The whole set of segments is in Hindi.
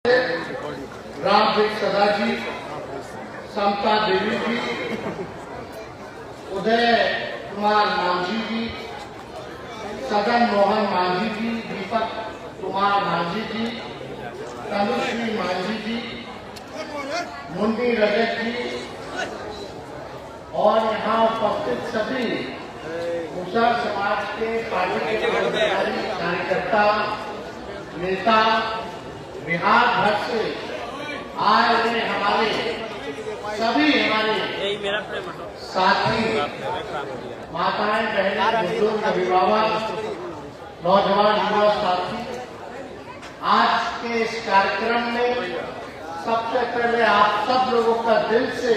रामदेव सदा जी, समता देवी जी, उदय कुमार मांझी जी, सदन मोहन मांझी जी, दीपक कुमार मांझी जी, तनुश्री मांझी जी, मुंडी रजत जी और यहाँ उपस्थित सभी मुसहर समाज के पार्टी के कार्यकर्ता नेता बिहार भर से आए हुए हमारे साथी माताएं, बहनें, बुजुर्ग, अभिभावक, नौजवान युवा साथी, आज के इस कार्यक्रम में सबसे पहले आप सब लोगों का दिल से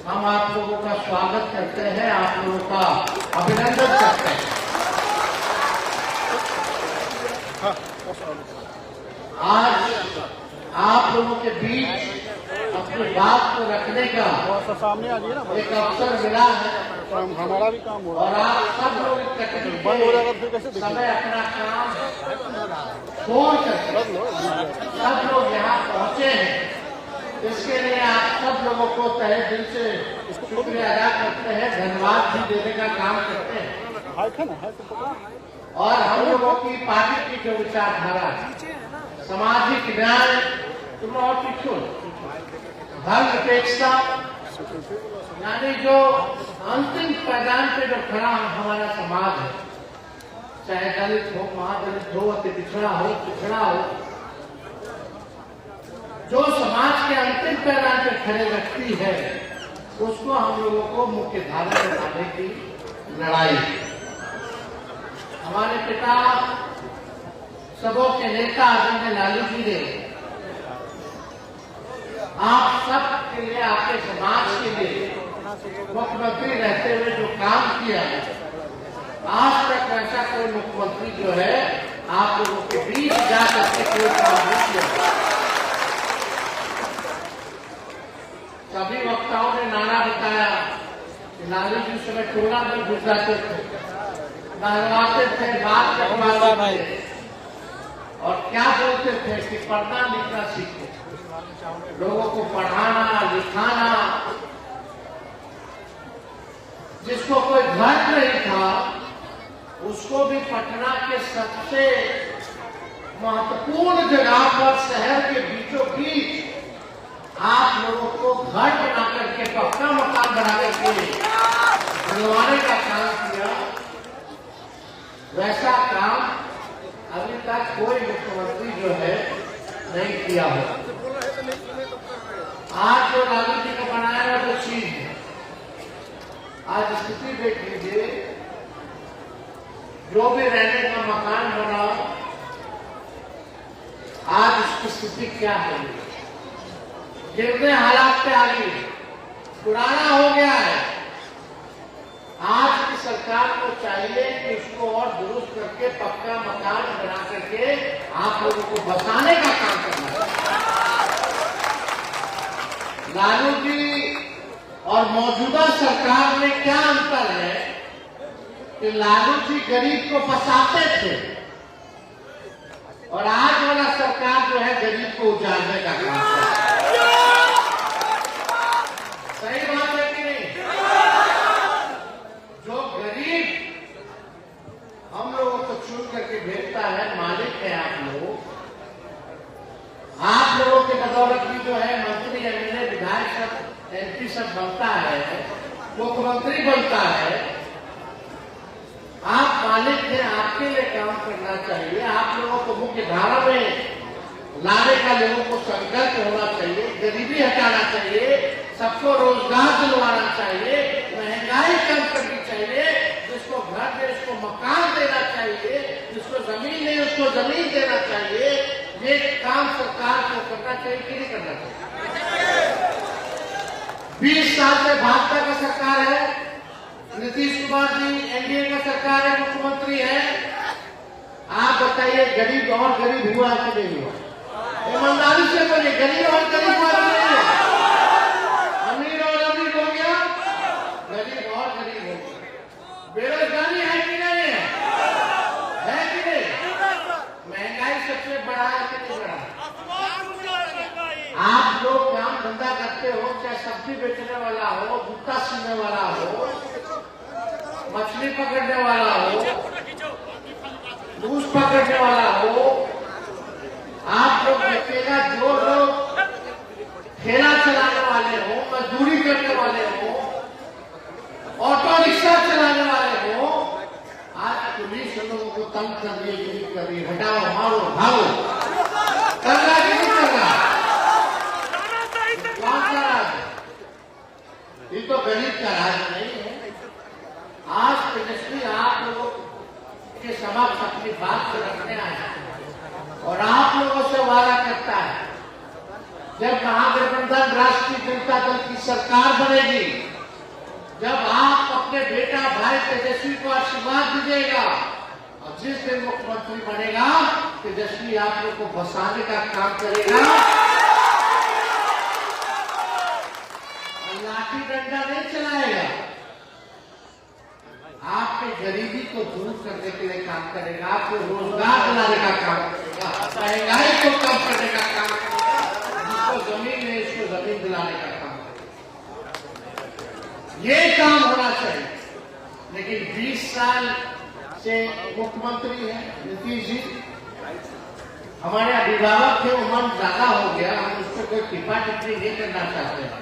हम आप लोगों का स्वागत करते हैं, आप लोगों का अभिनंदन करते हैं। आज आप लोगों के बीच अपनी बात को रखने का सामने आ जाइए ना, एक अवसर मिला है हमारा भी काम हो रहा और आप सब लोग इकट्ठे बंद हो जाएगा, फिर कैसे समय अपना काम छोड़ कर सब लोग यहाँ पहुँचे हैं। इसके लिए आप सब लोगों को तहे दिल से शुक्रिया अदा करते हैं, धन्यवाद भी देने का काम करते हैं। और हम लोगों की पार्टी की जो विचारधारा है, सामाजिक न्याय, धर्मनिरपेक्षता, यानी जो अंतिम पैदान पे जो खड़ा हमारा समाज है, चाहे दलित हो, महादलित हो, अति पिछड़ा हो, जो समाज के अंतिम पैदान पे खड़े व्यक्ति है, उसको हम लोगों को मुख्य धारा में लाने की लड़ाई है। हमारे पिता सबों के नेता आदरणीय लालू जी ने आप सब के लिए, आपके समाज के लिए मुख्यमंत्री रहते हुए जो काम किया है, आज तक ऐसा कोई मुख्यमंत्री जो है आप लोगों के बीच जा करके कोई काम नहीं किया। सभी वक्ताओं ने नारा बताया कि लालू जी उस समय टोला में घुस जाते थे, नहलाते थे, बात करवाते थे और क्या बोलते थे कि पढ़ना लिखना सीखो, लोगों को पढ़ाना लिखाना। जिसको कोई घर नहीं था उसको भी पटना के सबसे महत्वपूर्ण जगह पर, शहर के बीचों बीच आप लोगों को घर बना करके, पक्का मकान बना करके बनवाने का काम किया। वैसा काम अभी तक कोई मुख्यमंत्री जो है नहीं किया हो। आज जो लालू जी का बनाया है वो चीज है। आज स्थिति देख लीजिए, जो भी रहने का मकान बना, आज उसकी स्थिति क्या है, गिरने हालात पे आ गई, पुराना हो गया है। आज की सरकार को चाहिए कि उसको और दुरुस्त करके पक्का मकान बना करके आप लोगों को बसाने का काम करना है। लालू जी और मौजूदा सरकार में क्या अंतर है कि लालू जी गरीब को बसाते थे और आज वाला सरकार जो है गरीब को उजाड़ने का काम करता है। सही बात है कि नहीं? जो गरीब हम लोगों को चुन करके भेजता है, मालिक है आप लोगों के बदौलत भी जो है मंत्री, एमएलए, विधायक सब, एमपी सब बनता है, मुख्यमंत्री बनता है। आप मालिक हैं, आपके लिए काम करना चाहिए। आप लोगों को मुख्य धारा में लाने का लोगों को संकल्प होना चाहिए, गरीबी हटाना चाहिए, सबको रोजगार दिलवाना चाहिए, महंगाई कम करनी चाहिए, जिसको घर दे उसको मकान देना चाहिए, जिसको जमीन नहीं उसको जमीन देना चाहिए। ये काम सरकार को करना चाहिए कि नहीं करना चाहिए? 20 साल से भाजपा का सरकार है, नीतीश कुमार जी एनडीए का सरकार है, मुख्यमंत्री है। आप बताइए गरीब और गरीब हुआ कि नहीं हुआ? ईमानदारी से बोलिए, गरीब और गरीब हुआ कि नहीं हुआ? अमीर और अमीर हो गया, गरीब और गरीब हो गया। बेरोजगारी है कि नहीं है? है कि नहीं? महंगाई सबसे बड़ा है कि नहीं बड़ा? आप लोग काम धंधा करते हो, चाहे सब्जी बेचने वाला हो, जूता सीने वाला हो, मछली पकड़ने वाला हो, मूस पकड़ने वाला हो, आप लोग देखिएगा जो लोग ठेला चलाने वाले हो, मजदूरी करने वाले हो, ऑटो रिक्शा चलाने वाले हो, आज पुलिस लोगों को तंग कर रही है, हटाओ, मारो, भागो, कर रहा कि नहीं कर रहा? कौन सा राज? ये तो गरीब का राज नहीं है। आज तेजस्वी आप लोगों के समक्ष अपनी बात को रखने आया और आप लोगों से वादा करता है, जब महागठबंधन राष्ट्रीय जनता दल की सरकार बनेगी, जब आप अपने बेटा भाई तेजस्वी को आशीर्वाद दीजिएगा और जिस दिन मुख्यमंत्री बनेगा, तेजस्वी आप लोग को बसाने का काम करेगा और लाठी डंडा नहीं चलाएगा, आपके गरीबी को दूर करने के लिए काम करेगा, आपको रोजगार दिलाने का काम करेगा, महंगाई को कम करने का काम करेगा, जिसको जमीन है उसको जमीन दिलाने का काम करेगा। ये काम होना चाहिए। लेकिन 20 साल से मुख्यमंत्री है नीतीश जी, हमारे अभिभावक थे, उम्र ज्यादा हो गया, हम उस पर कोई टिप्पा टिप्पणी नहीं करना चाहते हैं।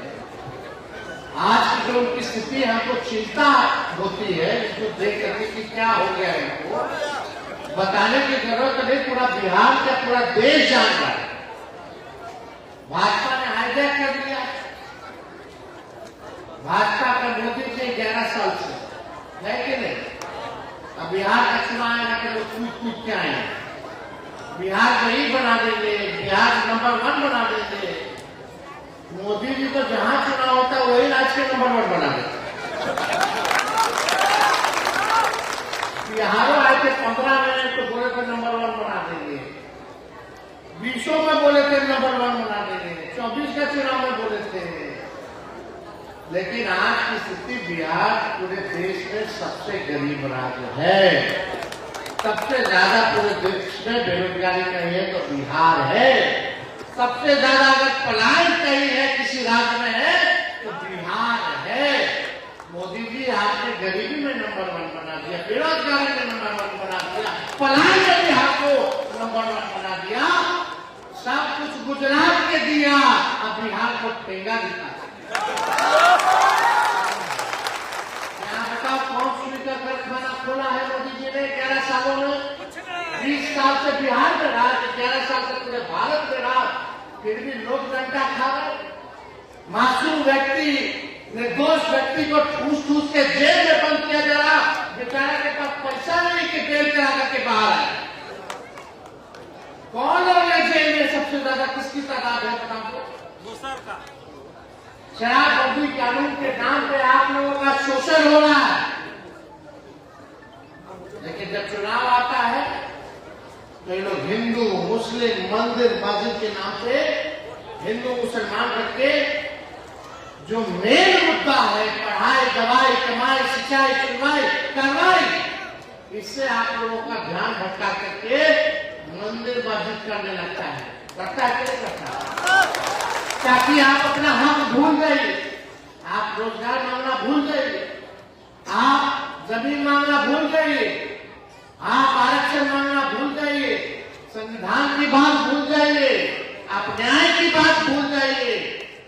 आज की जो उनकी स्थिति हमको चिंता होती है, इसको देख करके कि क्या हो गया है, उनको बताने की जरूरत नहीं, पूरा बिहार का पूरा देश जान रहा है। भाजपा ने हाईजैक कर दिया, भाजपा का मोदी से 11 साल से है कि नहीं? अब बिहार का चुनाव आएगा कि लोग कूद के आए, बिहार को ही बना देंगे, बिहार नंबर 1 बना देंगे। मोदी जी तो जहां चुनाव होता है वही राज्य के नंबर 1 बना देते। बिहारों आए थे 15 में तो बोले थे नंबर 1 बना देंगे, 20 में बोले थे नंबर 1 बना देंगे, 24 का चुनाव में बोले थे। लेकिन आज की स्थिति बिहार पूरे देश में सबसे गरीब राज्य है, सबसे ज्यादा पूरे देश में बेरोजगारी कहीं है तो बिहार है, सबसे ज्यादा अगर पलायन कहीं है किसी राज्य में है तो बिहार है। मोदी जी आपने गरीबी में नंबर 1 बना दिया, बेरोजगारी में नंबर 1 बना दिया, पलायन में बिहार को नंबर 1 बना दिया, सब कुछ गुजरात के दिया, अब बिहार को ठेंगा दिखा। बताओ कौन सुनी का कारखाना खोला है मोदी जी ने 11 सालों में? 20 साल से बिहार में रहा, 11 साल से पूरे भारत में रहा, फिर भी लोग डंडा खा रहे। मासूम व्यक्ति, निर्दोष व्यक्ति को ठूस ठूस के जेल में बंद किया जा रहा, बेचारा के पास पैसा नहीं कि जेल करा करके बाहर आए। कौन लोग है जेल में सबसे ज्यादा, किसकी तादाद है बताओ? शराबबंदी कानून के नाम पे आप लोगों का शोषण हो रहा है, लेकिन जब चुनाव आता है तो ये लोग हिंदू मुस्लिम मंदिर मस्जिद के नाम पे हिंदू मुसलमान करके जो मेन मुद्दा है पढ़ाई दवाई कमाई सिंचाई सुनवाई कार्रवाई, इससे आप लोगों का ध्यान भटका करके मंदिर मस्जिद करने लगता है, करता है कि नहीं करता? ताकि आप अपना हक भूल गए, आप रोजगार मांगना भूल गए, आप जमीन मांगना भूल गए, आप आरक्षण मांगना भूल जाइए, संविधान की बात भूल जाइए, आप न्याय की बात भूल जाइए,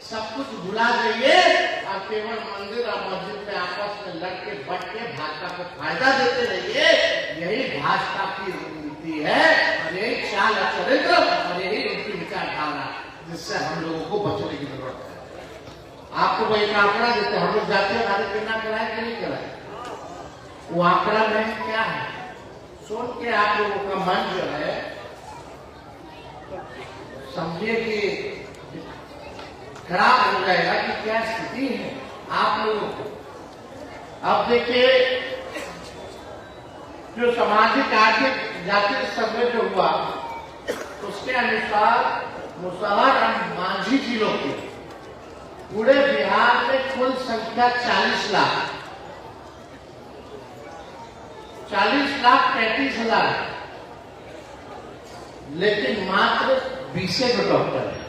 सब कुछ भुला जाइए और केवल मंदिर और मस्जिद में आपस में लड़ के बट के भाजपा को फायदा देते रहिए। यही भाजपा की नीति है और यही चाल चरित्र और यही उनकी विचारधारा, जिससे हम लोगों को बचने की जरूरत है। आपको वो एक आंकड़ा देते, हम लोग जाते हैं भारत बिना कराए कि नहीं कराए, वो आंकड़ा में क्या है सुन के आप लोगों का मन जो है समझिए कि खराब हो जाएगा कि क्या स्थिति है आप लोगों को। अब देखिए जो सामाजिक आर्थिक जातीय सर्वे जो हुआ उसके अनुसार मुसहर और मांझी जिलों की पूरे बिहार में कुल संख्या 40,35,000, लेकिन मात्र 20 डॉक्टर है।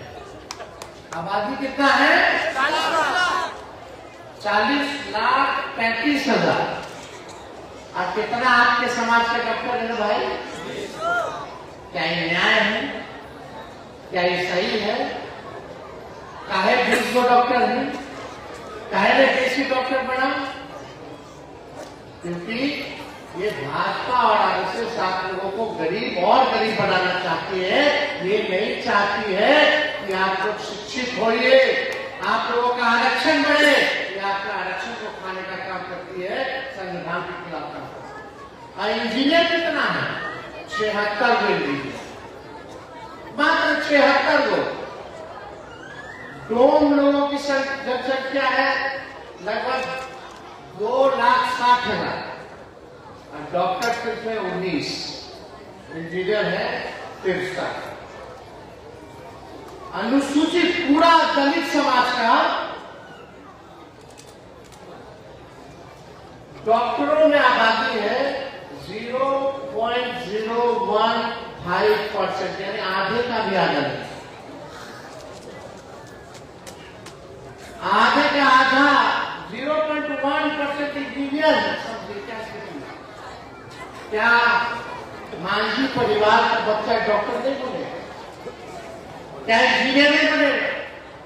आबादी कितना है? 40,35,000। और कितना आपके समाज के डॉक्टर है भाई? क्या ये न्याय है? क्या ये सही है? काहे 20 गो डॉक्टर है? काहे ने देसी डॉक्टर बना? क्योंकि ये भाजपा और आरएसएस आप लोगों को गरीब और गरीब बनाना चाहती है। ये नहीं चाहती है कि आप लोग शिक्षित होइए, आप लोगों का आरक्षण बढ़े। ये आपका आरक्षण को खाने का काम करती है, संविधान के खिलाफ काम करती है। और इंजीनियर कितना है? 76 गो इंजीनियर, मात्र 76 गो। डोम लोगों की जनसंख्या है लगभग 2,60,000 और डॉक्टर सिर्फ है 19, इंजीनियर है 63। अनुसूचित पूरा दलित समाज का डॉक्टरों में आबादी है 0.015%, यानी आधे का भी आधा नहीं। आधे का आधा 0.1% इंजीनियर। क्या मांझी परिवार का बच्चा डॉक्टर नहीं बनेगा? क्या इंजीनियर नहीं बनेगा?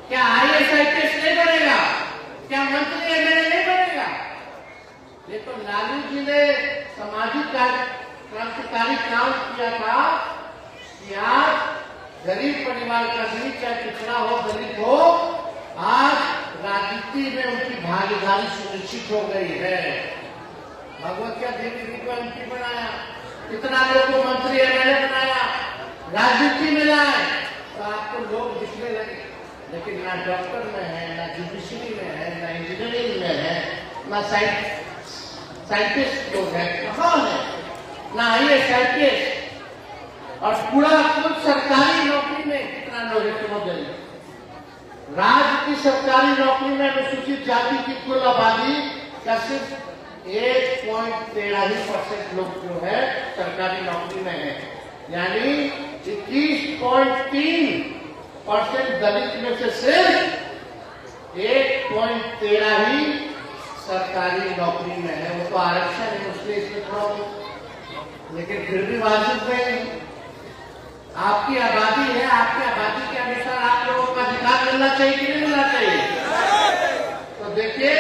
क्या IAS IPS नहीं बनेगा? क्या मंत्री MLA नहीं बनेगा? ये तो लालू जी ने सामाजिक क्रांतिकारी काम किया था कि आज गरीब परिवार का भी, चाहे पिछड़ा हो दलित हो, आज राजनीति में उनकी भागीदारी सुनिश्चित हो गई है। भगवतिया देवी जी को MP बनाया, कितना लोग को मंत्री MLA बनाया, राजनीति में लाए, तो आपको लोग दिखने लगे। लेकिन ना डॉक्टर में है, ना जुडिशरी में है, ना इंजीनियरिंग में है, ना साइंटिस्ट लोग है, कहाँ है? ना IAS IPS। और पूरा कुछ सरकारी नौकरी में कितना लोग है? राज्य की सरकारी नौकरी में अनुसूचित जाति की कुल आबादी का सिर्फ 1.13% लोग जो है सरकारी नौकरी में है, यानी 21.3% दलित में से सिर्फ 1.13 ही सरकारी नौकरी में है। वो तो आरक्षण है, उसलिए इसमें थोड़ा, लेकिन फिर भी वाजिब नहीं। आपकी आबादी है, आपकी आबादी के अनुसार आप लोगों का अधिकार मिलना चाहिए कि नहीं मिलना चाहिए? तो देखिए,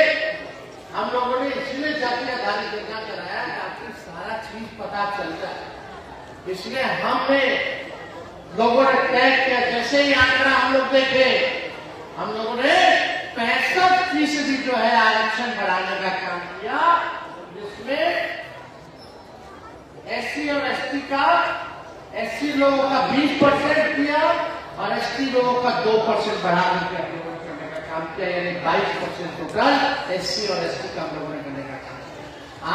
हम लोगों ने इसलिए जाति आधारित योजना कराया ताकि सारा चीज पता चल जाए। इसलिए हमने लोगों ने तय किया, जैसे ही आंकड़ा हम लोग देखे, हम लोगों ने 65% जो है आरक्षण बढ़ाने का काम किया, जिसमें SC और ST का, SC लोगों का 20% दिया और ST लोगों का 2% बढ़ाने का काम किया, यानी 22% टोटल SC और ST का हम लोगों ने करने का काम।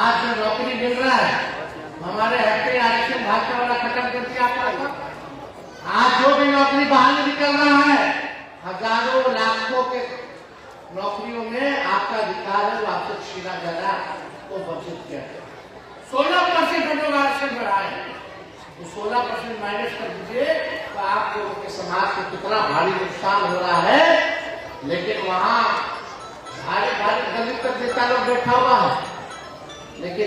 आज जो नौकरी मिल रहा है, हमारे हफ्ते आरक्षण भाजपा वाला खत्म कर दिया आपका। आज जो भी नौकरी बाहर निकल रहा है, हजारों लाखों के नौकरियों में आपका अधिकार है, वो आपसे छीना जा रहा है, तो बचत किया। 16% हम लोग आरक्षण बढ़ाए, तो 16% माइनस कर दीजिए तो आप लोगों के समाज को कितना भारी नुकसान हो रहा है। लेकिन वहां भारी भारी दलित नेता लोग बैठा हुआ है, लेकिन